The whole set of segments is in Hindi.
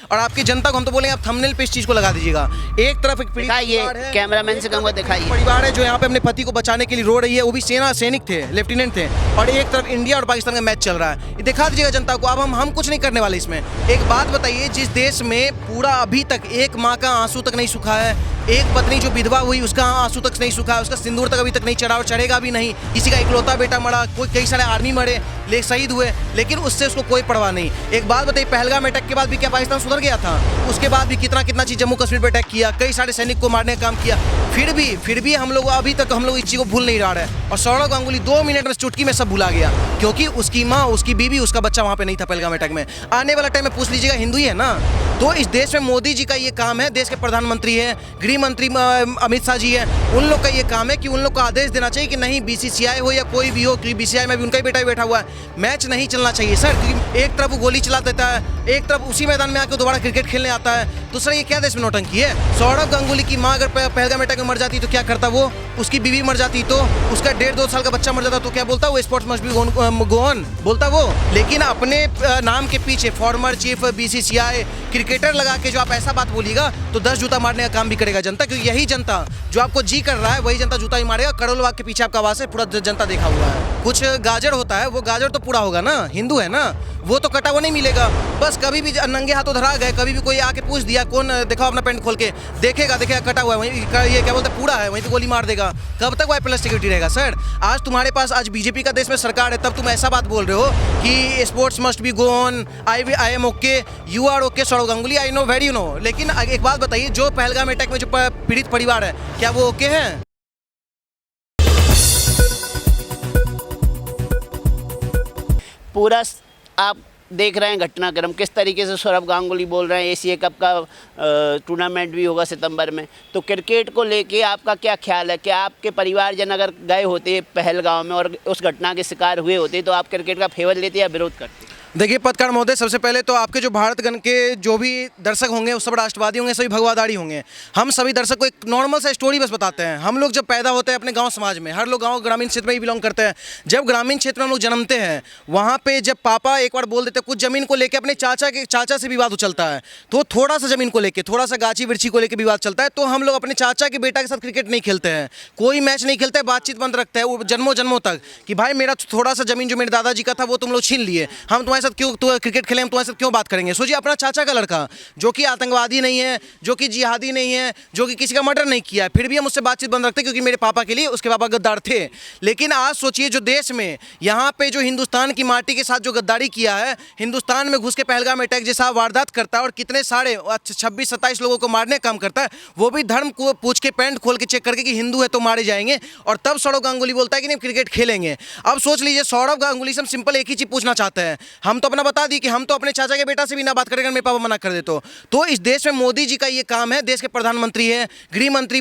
और आपकी जनता को हम तो बोलेंगे आप थंबनेल पे इस चीज़ को लगा दीजिएगा। एक तरफ एक दिखाइए, कैमरामैन से कहूँगा दिखाइए। परिवार है जो यहाँ पे अपने पति को बचाने के लिए रो रही है, वो भी सेना सैनिक थे, लेफ्टिनेंट थे, और एक तरफ इंडिया और पाकिस्तान का मैच चल रहा है। ये दिखा दीजिएगा जनता को। अब हम कुछ नहीं करने वाले इसमें। एक बात बताइए, जिस देश में पूरा अभी तक एक माँ का आंसू तक नहीं सूखा है, एक पत्नी जो विधवा हुई उसका आंसू तक नहीं सूखा है, उसका सिंदूर तक अभी तक नहीं चढ़ा और चढ़ेगा भी नहीं, किसी का इकलौता बेटा मरा, कोई कई सारे आर्मी मरे, ले शहीद हुए, लेकिन उससे उसको कोई परवाह नहीं। एक बात बताइए, पहलगाम अटैक के बाद भी क्या पाकिस्तान सुधर गया था? उसके बाद भी कितना चीज जम्मू कश्मीर पे अटैक किया, कई सारे सैनिक को मारने का काम किया, फिर भी हम लोग अभी तक हम लोग इस चीज को भूल नहीं रहा है। और सौरव गांगुली 2 मिनट में चुटकी में सब भुला गया, क्योंकि उसकी माँ, उसकी बीवी, उसका बच्चा वहां पे नहीं था पहलगाम अटैक में। आने वाला टाइम में पूछ लीजिएगा, हिंदू ही है ना। तो इस देश में मोदी जी का ये काम है, देश के प्रधानमंत्री है, गृह मंत्री अमित शाह जी है, उन लोग का ये काम है कि उन लोग को आदेश देना चाहिए कि नहीं, बीसीसीआई हो या कोई भी हो, क्योंकि बीसीसीआई में भी उनका ही बेटा बैठा हुआ है, मैच नहीं चलना चाहिए सर। क्योंकि एक तरफ वो गोली चला देता है, एक तरफ उसी मैदान में आकर दोबारा क्रिकेट खेलने आता है, तो सर ये क्या देश में नौटंकी है? सौरव गांगुली की माँ अगर पहलगाम अटैक में मर जाती तो क्या करता वो? उसकी बीवी मर जाती तो, उसका 1.5-2 साल का बच्चा मर जाता तो क्या बोलता वो? Sports must be go on बोलता वो। लेकिन अपने नाम के पीछे फॉर्मर चीफ बीसीसीआई क्रिकेटर लगा के जो आप ऐसा बात बोलिएगा तो 10 जूता मारने का काम भी करेगा जनता, क्योंकि यही जनता जो आपको जी कर रहा है वही जनता जूता ही मारेगा। करोल बाग के पीछे आपका आवाज है, पूरा जनता देखा हुआ है। कुछ गाजर होता है, वो गाजर तो पूरा होगा ना, हिंदू है ना, वो तो कटा हुआ नहीं मिलेगा। बस कभी भी नंगे हाथों धरा गए, कभी भी कोई आके पूछ दिया कौन दिखाओ अपना पैंट खोल के, देखेगा कटा हुआ है, वहीं ये क्या बोलते हैं पूरा है, वहीं पे गोली मार देगा। कब तक वाई प्लस सिक्योरिटी रहेगा सर? आज तुम्हारे पास आज बीजेपी का देश में सरकार है, तब तुम ऐसा बात बोल रहे हो कि sports must be go on, I am okay, you are okay Sourav Ganguly, I know very you know. लेकिन एक बात बताइए, जो पहलगाम अटैक में जो पीड़ित परिवार है, क्या वो ओके है? पूरा आप देख रहे हैं घटनाक्रम, किस तरीके से सौरव गांगुली बोल रहे हैं। एशिया कप का टूर्नामेंट भी होगा सितंबर में, तो क्रिकेट को लेके आपका क्या ख्याल है? क्या आपके परिवारजन अगर गए होते पहलगाम में और उस घटना के शिकार हुए होते तो आप क्रिकेट का फेवर लेते या विरोध करते? देखिए पत्रकार महोदय, सबसे पहले तो आपके जो भारतगण के जो भी दर्शक होंगे वो सब राष्ट्रवादी होंगे, सभी भगवादारी होंगे। हम सभी दर्शक को एक नॉर्मल सा स्टोरी बस बताते हैं। हम लोग जब पैदा होते हैं अपने गांव समाज में, हर लोग गांव ग्रामीण क्षेत्र में ही बिलोंग करते हैं। जब ग्रामीण क्षेत्र में हम लोग जन्मते हैं, वहाँ पे जब पापा एक बार बोल देते हैं, कुछ ज़मीन को लेकर अपने चाचा से विवाद उछलता है, तो थोड़ा सा ज़मीन को लेकर, थोड़ा सा गाची बिरछी को लेकर विवाद चलता है, तो हम लोग अपने चाचा के बेटा के साथ क्रिकेट नहीं खेलते हैं, कोई मैच नहीं खेलते, बातचीत बंद रखते हैं वो जन्मों तक कि भाई मेरा थोड़ा सा ज़मीन जो मेरे दादाजी का था वो तुम लोग छीन लिए, हम तुम्हारे साथ क्यों क्रिकेट खेलें, हम तुम्हारे साथ क्यों बात करेंगे? सोचिए अपना चाचा का लड़का जो कि आतंकवादी नहीं है, जो कि जिहादी नहीं है, जो कि किसी का मर्डर नहीं किया है, फिर भी हम उससे बातचीत बंद रखते क्योंकि मेरे पापा के लिए उसके पापा गद्दार थे। लेकिन आज सोचिए जो देश में यहाँ पे जो हिंदुस्तान की माटी के साथ जो गद्दारी किया है, हिंदुस्तान में घुस के पहलगाम अटैक जैसा वारदात करता है और कितने सारे 26-27 लोगों को मारने का काम करता है, वो भी धर्म को पूछ के पैंट खोल के चेक करके कि हिंदू है तो मारे जाएंगे, और तब सौरव गांगुली बोलता है कि नहीं क्रिकेट खेलेंगे। अब सोच लीजिए, सौरव गांगुली से हम सिंपल एक ही चीज पूछना चाहते हैं। हम तो अपना बता दिए कि हम तो अपने चाचा के बेटा से भी ना बात करेंगे, मेरे पापा मना कर दे तो इस देश में मोदी जी का ये काम है, देश के प्रधानमंत्री है, गृह मंत्री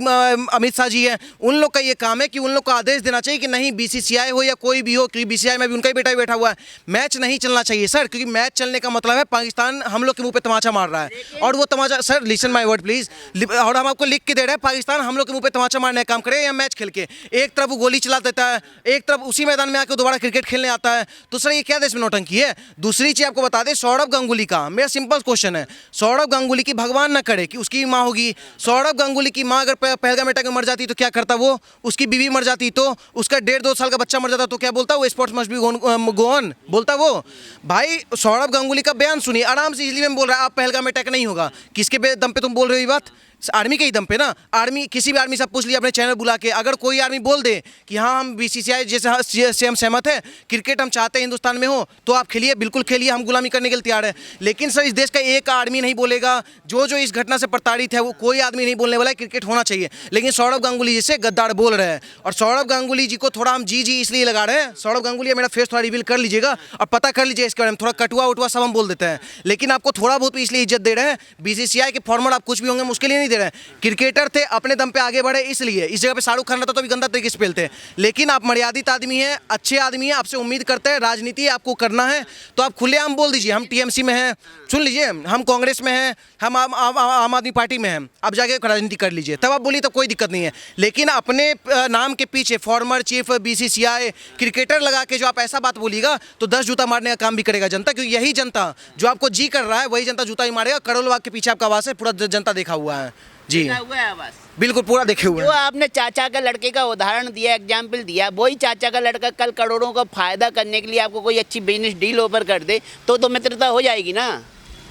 अमित शाह जी है, उन लोग का ये काम है कि उन लोग को आदेश देना चाहिए कि नहीं, बीसीसीआई हो या कोई भी हो, क्योंकि बीसीसीआई में भी उनका ही बेटा बैठा हुआ है, मैच नहीं चलना चाहिए सर। क्योंकि मैच चलने का मतलब है पाकिस्तान हम लोग के मुंह पे तमाचा मार रहा है, और वो तमाचा sir, listen my word please, और हम आपको लिख के दे रहे हैं, पाकिस्तान हम लोग के मुंह पे तमाचा मारने का काम करे या मैच खेल के। एक तरफ वो गोली चला देता है, एक तरफ उसी मैदान में आकर दोबारा क्रिकेट खेलने आता है, तो सर ये क्या देश में नौटंकी है? दूसरी चीज आपको बता दें, सौरव गांगुली का मेरा सिंपल क्वेश्चन है, सौरव गांगुली की भगवान ना करे कि उसकी माँ होगी, सौरव गांगुली की माँ अगर पहलगाम अटैक में मर जाती तो क्या करता वो? उसकी बीवी मर जाती तो, उसका 1.5-2 साल का बच्चा मर जाता तो क्या बोलता वो? Sports must be go on बोलता वो। भाई सौरव गांगुली का बयान सुनिए आराम से, इसलिए मैं बोल रहा है आप पहलगाम अटैक नहीं होगा, किसके दम पे तुम बोल रहे हो ये बात? आर्मी के ही दम पे ना। आर्मी, किसी भी आर्मी से पूछ लिया अपने चैनल बुला के, अगर कोई आर्मी बोल दे कि हाँ हम बीसीसीआई जैसे से हम सहमत है, क्रिकेट हम चाहते हैं हिंदुस्तान में हो, तो आप खेलिए, बिल्कुल खेलिए, हम गुलामी करने के लिए तैयार है। लेकिन सर इस देश का एक आर्मी नहीं बोलेगा, जो इस घटना से प्रताड़ित है वो कोई आदमी नहीं बोलने वाला है क्रिकेट होना चाहिए। लेकिन सौरव गांगुली जैसे गद्दार बोल रहे हैं, और सौरव गांगुली जी को थोड़ा हम जी इसलिए लगा रहे हैं। सौरव गांगुली मेरा फेस थोड़ा रिवील कर लीजिएगा और पता कर लीजिए इसके बारे में, थोड़ा कटुआ उटुआ सब हम बोल देते हैं, लेकिन आपको थोड़ा बहुत इसलिए इज्जत दे रहे हैं। बीसीसीआई के फॉर्मर आप कुछ भी होंगे, हम उसके लिए नहीं दे रहे हैं। क्रिकेटर थे, अपने दम पे आगे बढ़े, इसलिए इस जगह पे शाहरुख खान रहता तो भी गंदा तरीके से खेलते। लेकिन आप मर्यादित आदमी हैं, अच्छे आदमी हैं, आपसे उम्मीद करते हैं राजनीति आपको करना है तो आप खुलेआम बोल दीजिए हम टीएमसी में हैं, सुन लीजिए हम कांग्रेस में हैं, हम आम आदमी पार्टी में हैं, आप जाके राजनीति कर लीजिए, तब आप बोलिए तो कोई दिक्कत नहीं है। लेकिन अपने नाम के पीछे फॉर्मर चीफ बीसीसीआई क्रिकेटर लगा के जो आप ऐसा बात बोलिएगा तो 10 जूता मारने का काम भी करेगा जनता, क्योंकि यही जनता जो आपको जी कर रहा है वही जनता जूता ही मारेगा। करोड़ों वाग के पीछे आपका आवाज है, पूरा जनता देखा हुआ है जी, बिल्कुल पूरा देखे हुए जो हैं। आपने चाचा का लड़के का उदाहरण दिया, एग्जाम्पल दिया, वही चाचा का लड़का कल करोड़ों का फायदा करने के लिए आपको कोई अच्छी बिजनेस डील ओवर कर दे तो मित्रता हो जाएगी ना।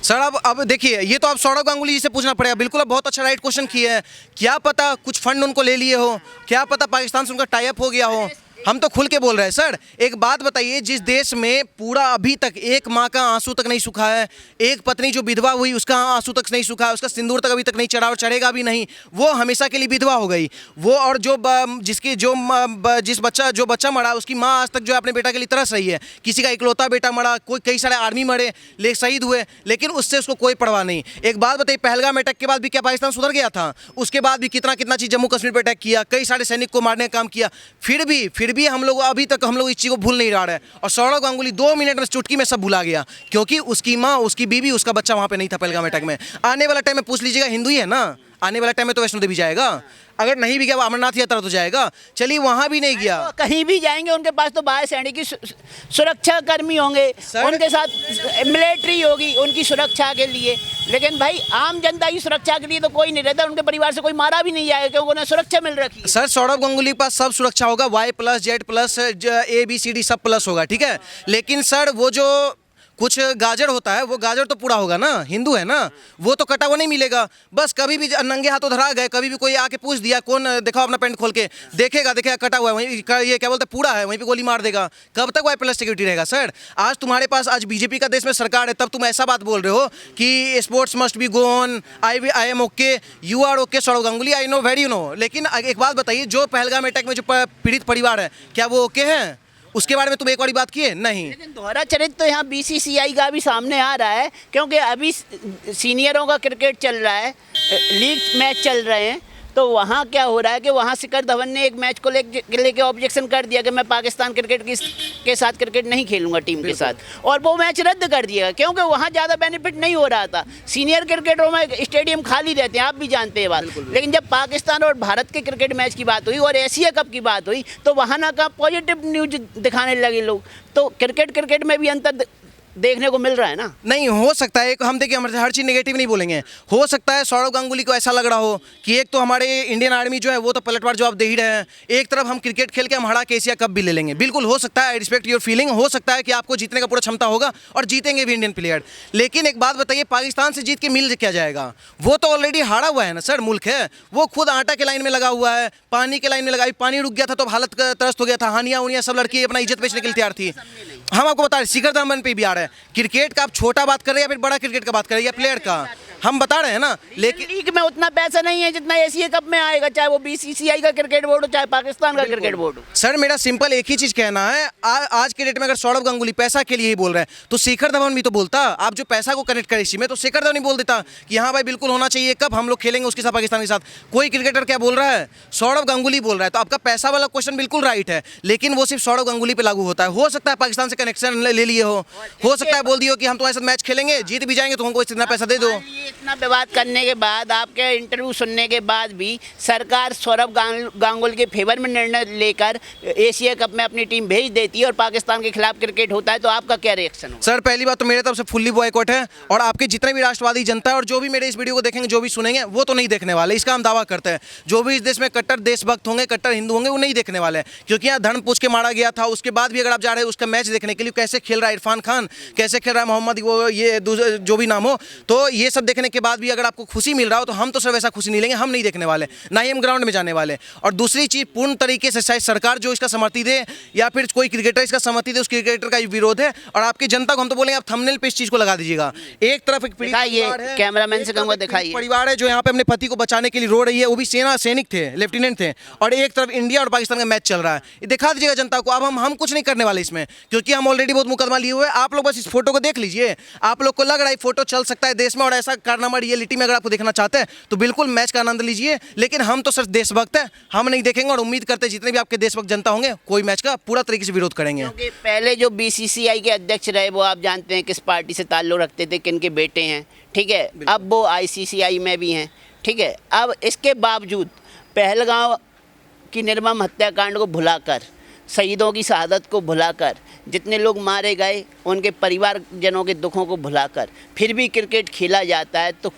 सर अब देखिए, ये तो आप सौरव गांगुली जी से पूछना पड़ेगा। बिल्कुल आप बहुत अच्छा राइट क्वेश्चन किया है। क्या पता कुछ फंड उनको ले लिए हो, क्या पता पाकिस्तान से उनका टाई अप हो गया हो, हम तो खुल के बोल रहे हैं। सर एक बात बताइए, जिस देश में पूरा अभी तक एक माँ का आंसू तक नहीं सूखा है, एक पत्नी जो विधवा हुई उसका आंसू तक नहीं सूखा है, उसका सिंदूर तक अभी तक नहीं चढ़ा और चढ़ेगा भी नहीं, वो हमेशा के लिए विधवा हो गई वो, और जो जो बच्चा मरा उसकी माँ आज तक जो है अपने बेटा के लिए तरस रही है। किसी का इकलौता बेटा मरा, कोई कई सारे आर्मी मरे, ले शहीद हुए, लेकिन उससे उसको कोई परवाह नहीं। एक बात बताइए, पहलगाम अटैक के बाद भी क्या पाकिस्तान सुधर गया था? उसके बाद भी कितना कितना चीज़ जम्मू कश्मीर पर अटैक किया, कई सारे सैनिक को मारने का काम किया, फिर भी हम लोग अभी तक हम लोग इस चीज़ को भूल नहीं रहा है। और सौरव गांगुली 2 मिनट में चुटकी में सब भुला गया, क्योंकि उसकी माँ, उसकी बीवी, उसका बच्चा वहाँ पे नहीं था पहलगाम अटैक में। आने वाला टाइम में पूछ लीजिएगा, हिंदू ही है ना, आने वाला टाइम में तो वैष्णो देवी जाएगा, अगर नहीं भी गया अमरनाथ यात्रा तो जाएगा। चलिए वहाँ भी नहीं गया, तो कहीं भी जाएंगे उनके पास तो बाहर सैनिक की सुरक्षा कर्मी होंगे, उनके साथ मिलिट्री होगी उनकी सुरक्षा के लिए। लेकिन भाई आम जनता की सुरक्षा के लिए तो कोई नहीं रहता, उनके परिवार से कोई मारा भी नहीं जाएगा क्योंकि उन्हें सुरक्षा मिल रखी है। सर सौरव गांगुली के पास सब सुरक्षा होगा, Y+ Z+ ABCD सब प्लस होगा, ठीक है। लेकिन सर वो जो कुछ गाजर होता है वो गाजर तो पूरा होगा ना, हिंदू है ना, वो तो कटा हुआ नहीं मिलेगा। बस कभी भी नंगे हाथों धरा गए, कभी भी कोई आके पूछ दिया कौन दिखाओ अपना पैंट खोल के, देखेगा कटा हुआ है, वहीं ये क्या बोलते पूरा है, वहीं पे गोली मार देगा। कब तक Y+ सिक्योरिटी रहेगा? सर आज तुम्हारे पास, आज बीजेपी का देश में सरकार है, तब तुम ऐसा बात बोल रहे हो कि sports must be go on, I am okay, you are okay Sourav Ganguly, I know very you know. लेकिन एक बात बताइए, जो पहलगाम अटैक में जो पीड़ित परिवार है क्या वो ओके है? उसके बारे में तुम एक बार बात किए नहीं। लेकिन दोहरा चरित्र तो यहाँ बीसीसीआई का भी सामने आ रहा है, क्योंकि अभी सीनियरों का क्रिकेट चल रहा है, लीग मैच चल रहे हैं, तो वहाँ क्या हो रहा है कि वहाँ शिखर धवन ने एक मैच को लेके ऑब्जेक्शन कर दिया कि मैं पाकिस्तान क्रिकेट के साथ क्रिकेट नहीं खेलूंगा टीम के साथ, और वो मैच रद्द कर दिया क्योंकि वहाँ ज़्यादा बेनिफिट नहीं हो रहा था। सीनियर क्रिकेटरों में स्टेडियम खाली रहते हैं, आप भी जानते हैं बात। लेकिन जब पाकिस्तान और भारत के क्रिकेट मैच की बात हुई और एशिया कप की बात हुई तो वहाँ ना का पॉजिटिव न्यूज दिखाने लगे लोग। तो क्रिकेट में भी अंतर देखने को मिल रहा है ना। नहीं हो सकता है, हम देखिए हम हर चीज़ नेगेटिव नहीं बोलेंगे। हो सकता है सौरव गांगुली को ऐसा लग रहा हो कि एक तो हमारे इंडियन आर्मी जो है वो तो पलटवार जवाब दे ही रहे हैं, एक तरफ हम क्रिकेट खेल के हम हरा के एशिया कप भी ले लेंगे। बिल्कुल हो सकता है, आई रिस्पेक्ट योर फीलिंग, हो सकता है कि आपको जीतने का पूरा क्षमता होगा और जीतेंगे भी इंडियन प्लेयर। लेकिन एक बात बताइए, पाकिस्तान से जीत के मिल क्या जाएगा? वो तो ऑलरेडी हारा हुआ है ना सर, मुल्क है वो, खुद आटा के लाइन में लगा हुआ है, पानी के लाइन में लगा, पानी रुक गया था तो हालत त्रस्त हो गया था, हानियाँ सब लड़की अपना इज्जत बेचने के लिए तैयार थी। हम आपको बता रहे शिखर धवन पे भी आ रहा है। क्रिकेट का आप छोटा बात कर रहे हैं या फिर बड़ा क्रिकेट का बात कर रहे हैं या प्लेयर का, हम बता रहे हैं ना। लेकिन लीग में उतना पैसा नहीं है जितना एशिया कप में आएगा, चाहे वो बीसीसीआई का क्रिकेट बोर्ड हो चाहे पाकिस्तान का क्रिकेट बोर्ड हो। सर मेरा सिंपल एक ही चीज कहना है, आज के डेट में अगर सौरव गांगुली पैसा के लिए ही बोल रहे हैं तो शिखर धवन भी तो बोलता। आप जो पैसा को कनेक्ट करे इसी में, तो शिखर धवन ही बोल देता कि हाँ भाई बिल्कुल होना चाहिए, कब हम लोग खेलेंगे उसके साथ पाकिस्तान के साथ। कोई क्रिकेटर क्या बोल रहा है? सौरव गांगुली बोल रहा है। तो आपका पैसा वाला क्वेश्चन बिल्कुल राइट है, लेकिन वो सिर्फ सौरव गांगुली पे लागू होता है। हो सकता है पाकिस्तान से कनेक्शन ले लिए हो सकता है बोल दियो कि हम तुम्हारे साथ मैच खेलेंगे, जीत भी जाएंगे तो हमको इतना पैसा दे दो। इतना विवाद करने के बाद, आपके इंटरव्यू सुनने के बाद भी सरकार सौरव गांगुली के फेवर में निर्णय लेकर एशिया कप में अपनी टीम भेज देती है और पाकिस्तान के खिलाफ क्रिकेट होता है, तो आपका क्या रिएक्शन हो? सर पहली बात तो मेरे तरफ से फुल्ली बॉयकॉट है, और आपके जितने भी राष्ट्रवादी जनता है और जो भी मेरे इस वीडियो को देखेंगे, जो भी सुनेंगे, वो तो नहीं देखने वाले, इसका हम दावा करते हैं। जो भी इस देश में कट्टर देशभक्त होंगे, कट्टर हिंदू होंगे, वो नहीं देखने वाले, क्योंकि यहाँ धर्म पूछ के मारा गया था। उसके बाद भी अगर आप जा रहे हैं उसका मैच देखने के लिए, कैसे खेल रहा है इरफान खान, कैसे खेल रहा है मोहम्मद, वो ये जो भी नाम हो, तो ये सब देखने के बाद भी अगर आपको खुशी मिल रहा हो तो हम तो सर वैसा खुशी नहीं लेंगे, हम नहीं देखने वाले, ना ही हम ग्राउंड में जाने वाले। और दूसरी चीज़, पूर्ण तरीके से चाहे सरकार जो इसका सहमति दे या फिर कोई क्रिकेटर इसका सहमति दे, उस क्रिकेटर का विरोध है। और आपकी जनता को हम तो बोलेंगे आप थंबनेल पे इस चीज़ को लगा दीजिएगा। एक तरफ एक कैमरामैन से कहूँगा दिखाइए, परिवार है जो यहाँ पे अपने पति को बचाने के लिए रो रही है, वो भी सेना सैनिक थे, लेफ्टिनेंट थे, और एक तरफ इंडिया और पाकिस्तान का मैच चल रहा है। ये दिखा दीजिएगा जनता को। अब हम कुछ नहीं करने वाले इसमें, क्योंकि हम ऑलरेडी बहुत मुकदमा लिए हुए हैं। आप लोग बस इस फोटो को देख लीजिए, आप लोग को लग रहा है फोटो चल सकता है देश में और ऐसा कारनामा रियलिटी में अगर आपको देखना चाहते हैं तो बिल्कुल मैच का आनंद लीजिए, लेकिन हम तो सिर्फ देशभक्त हैं, हम नहीं देखेंगे और उम्मीद करते हैं जितने भी आपके देशभक्त जनता होंगे कोई मैच का पूरा तरीके से विरोध करेंगे। क्योंकि पहले जो बीसीसीआई के अध्यक्ष रहे वो आप जानते हैं किस पार्टी से ताल्लुक़ रखते थे, किन के बेटे हैं, ठीक है। अब वो आईसीसीआई में भी हैं, ठीक है। अब इसके बावजूद पहलगांव की निर्मम हत्याकांड को भुलाकर, शहीदों की शहादत को भुलाकर, जितने लोग मारे गए उनके परिवारजनों के दुखों को भुलाकर फिर भी क्रिकेट खेला जाता है, तो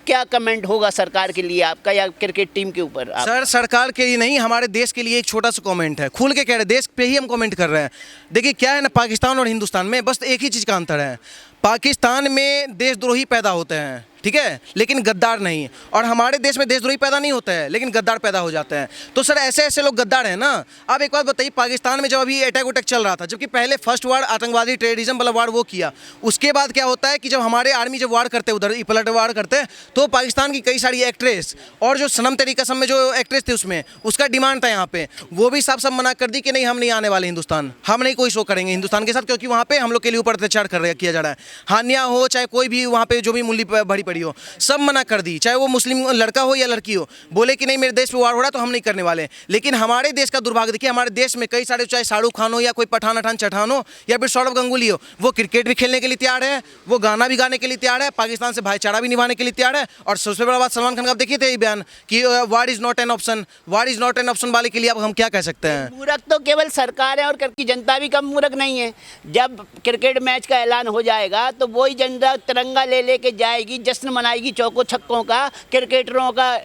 क्या कमेंट होगा सरकार के लिए आपका या क्रिकेट टीम के ऊपर? सर सरकार के लिए नहीं, हमारे देश के लिए एक छोटा सा कमेंट है, खुल के कह रहे हैं, देश पे ही हम कमेंट कर रहे हैं। देखिए क्या है ना, पाकिस्तान और हिंदुस्तान में बस एक ही चीज़ का अंतर है, पाकिस्तान में देशद्रोही पैदा होते हैं, ठीक है, लेकिन गद्दार नहीं। और हमारे देश में देशद्रोही पैदा नहीं होता है लेकिन गद्दार पैदा हो जाते हैं। तो सर ऐसे ऐसे लोग गद्दार हैं ना। आप एक बात बताइए, पाकिस्तान में जब अभी अटैक उटैक चल रहा था, जबकि पहले फर्स्ट वार आतंकवादी टेररिज्म वाला वार वो किया, उसके बाद क्या होता है कि जब हमारे आर्मी जब वार करते उधर पलट वार करते हैं तो पाकिस्तान की कई सारी एक्ट्रेस और जो सनम तेरी कसम में जो एक्ट्रेस थी उसमें उसका डिमांड था यहाँ पे, वो भी साफ साफ मना कर दी कि नहीं हम नहीं आने वाले हिंदुस्तान, हम नहीं कोई शो करेंगे हिंदुस्तान के साथ, क्योंकि वहाँ पे हम लोग के लिए ऊपर अत्याचार किया जा रहा है। हानिया हो चाहे कोई भी वहाँ पे जो भी मूल्य भरी पड़ी हो, सब मना कर दी, चाहे वो मुस्लिम लड़का हो या लड़की हो, बोले कि नहीं मेरे देश पे वार हो रहा है तो हम नहीं करने वाले। लेकिन हमारे देश का दुर्भाग्य देखिए, हमारे देश में कई सारे, चाहे शाहरुख खान हो या कोई पठान अठान चठान हो या फिर सौरव गंगुली हो, वो क्रिकेट भी खेलने के लिए तैयार है, वो गाना भी गाने के लिए तैयार है, पाकिस्तान से भाईचारा भी निभाने के लिए तैयार है। और सबसे बड़ा बात सलमान खान का आप देखिए थे बयान कि वार is not an option, war is not an option वाले के लिए अब हम क्या कह सकते हैं। मूर्ख तो केवल सरकार है और की जनता भी कम मूर्ख नहीं है। जब क्रिकेट मैच का ऐलान हो जाएगा तो वही जनता तिरंगा ले लेके जाएगी, जश्न मनाएगी, चौकों छक्कों का, क्रिकेटरों का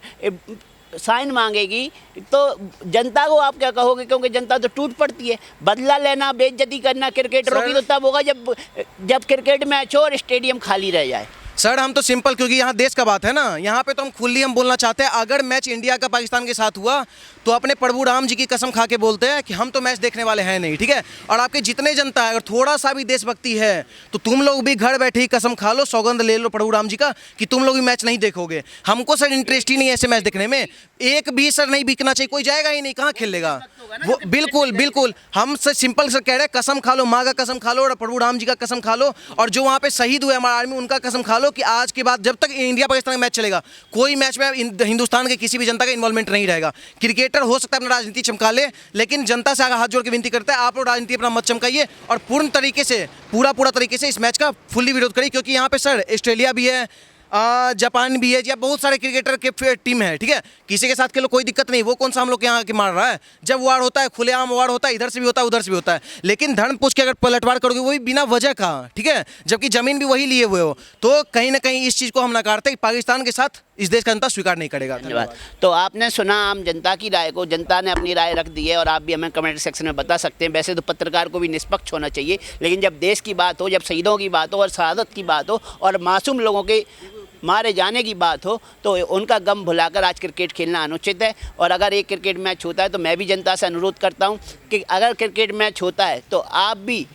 साइन मांगेगी, तो जनता को आप क्या कहोगे? क्योंकि जनता तो टूट पड़ती है। बदला लेना, बेइज्जती करना क्रिकेटरों की तो तब होगा जब क्रिकेट मैच हो और स्टेडियम खाली रह जाए। सर हम तो सिंपल, क्योंकि यहाँ देश का बात है ना, यहाँ पे तो हम खुली हम बोलना चाहते हैं, अगर मैच इंडिया का पाकिस्तान के साथ हुआ तो अपने प्रभु राम जी की कसम खा के बोलते हैं कि हम तो मैच देखने वाले हैं नहीं, ठीक है। और आपके जितने जनता है, अगर थोड़ा सा भी देशभक्ति है तो तुम लोग भी घर बैठे ही कसम खा लो, सौगंध ले लो प्रभु राम जी का कि तुम लोग भी मैच नहीं देखोगे। हमको सर इंटरेस्ट ही नहीं है ऐसे मैच देखने में, एक भी सर नहीं बिकना चाहिए, कोई जाएगा ही नहीं, कहाँ खेलेगा वो। बिल्कुल बिल्कुल, हम सर सिंपल सर कह रहे हैं, कसम खा लो, माँ का कसम खा लो और प्रभु राम जी का कसम खा लो, और जो वहाँ पे शहीद हुए हमारा आर्मी उनका कसम खा लो कि आज के बाद जब तक इंडिया पाकिस्तान का मैच चलेगा कोई मैच में हिंदुस्तान के किसी भी जनता का इन्वॉल्वमेंट नहीं रहेगा। क्रिकेटर हो सकता है अपना राजनीति चमका ले, लेकिन जनता से हाथ जोड़ के विनती करता है, आप लोग राजनीति अपना मत चमकाइए और पूर्ण तरीके से पूरा तरीके से इस मैच का फुल्ली विरोध करिए। क्योंकि यहाँ पे सर ऑस्ट्रेलिया भी है, जापान भी है, या बहुत सारे क्रिकेटर के टीम है, ठीक है, किसी के साथ खेलो कोई दिक्कत नहीं, वो कौन सा हम लोग के यहाँ के मार रहा है। जब वार होता है खुलेआम वार होता है, इधर से भी होता है उधर से भी होता है, लेकिन धर्म पूछ के अगर पलटवार करोगे वो भी बिना वजह का, ठीक है, जबकि जमीन भी वही लिए हुए हो, तो कहीं ना कहीं इस चीज़ को हम नकारते हैं, पाकिस्तान के साथ इस देश का जनता स्वीकार नहीं करेगा। धन्यवाद। तो आपने सुना आम जनता की राय को, जनता ने अपनी राय रख दी है और आप भी हमें कमेंट सेक्शन में बता सकते हैं। वैसे तो पत्रकार को भी निष्पक्ष होना चाहिए, लेकिन जब देश की बात हो, जब शहीदों की बात हो और शहादत की बात हो और मासूम लोगों के मारे जाने की बात हो, तो उनका गम भुलाकर आज क्रिकेट खेलना अनुचित है। और अगर एक क्रिकेट मैच होता है तो मैं भी जनता से अनुरोध करता हूं कि अगर क्रिकेट मैच होता है तो आप भी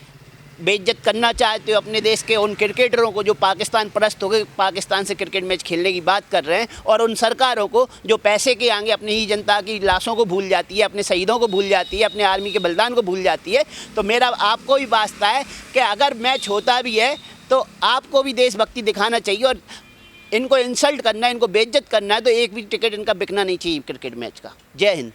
बेइज्जत करना चाहते हो अपने देश के उन क्रिकेटरों को जो पाकिस्तान परस्त होकर पाकिस्तान से क्रिकेट मैच खेलने की बात कर रहे हैं, और उन सरकारों को जो पैसे के आगे अपनी ही जनता की लाशों को भूल जाती है, अपने शहीदों को भूल जाती है, अपने आर्मी के बलिदान को भूल जाती है। तो मेरा आपको भी वास्ता है कि अगर मैच होता भी है तो आपको भी देशभक्ति दिखाना चाहिए, और इनको इंसल्ट करना है, इनको बेइज्जत करना है तो एक भी टिकट इनका बिकना नहीं चाहिए क्रिकेट मैच का। जय हिंद।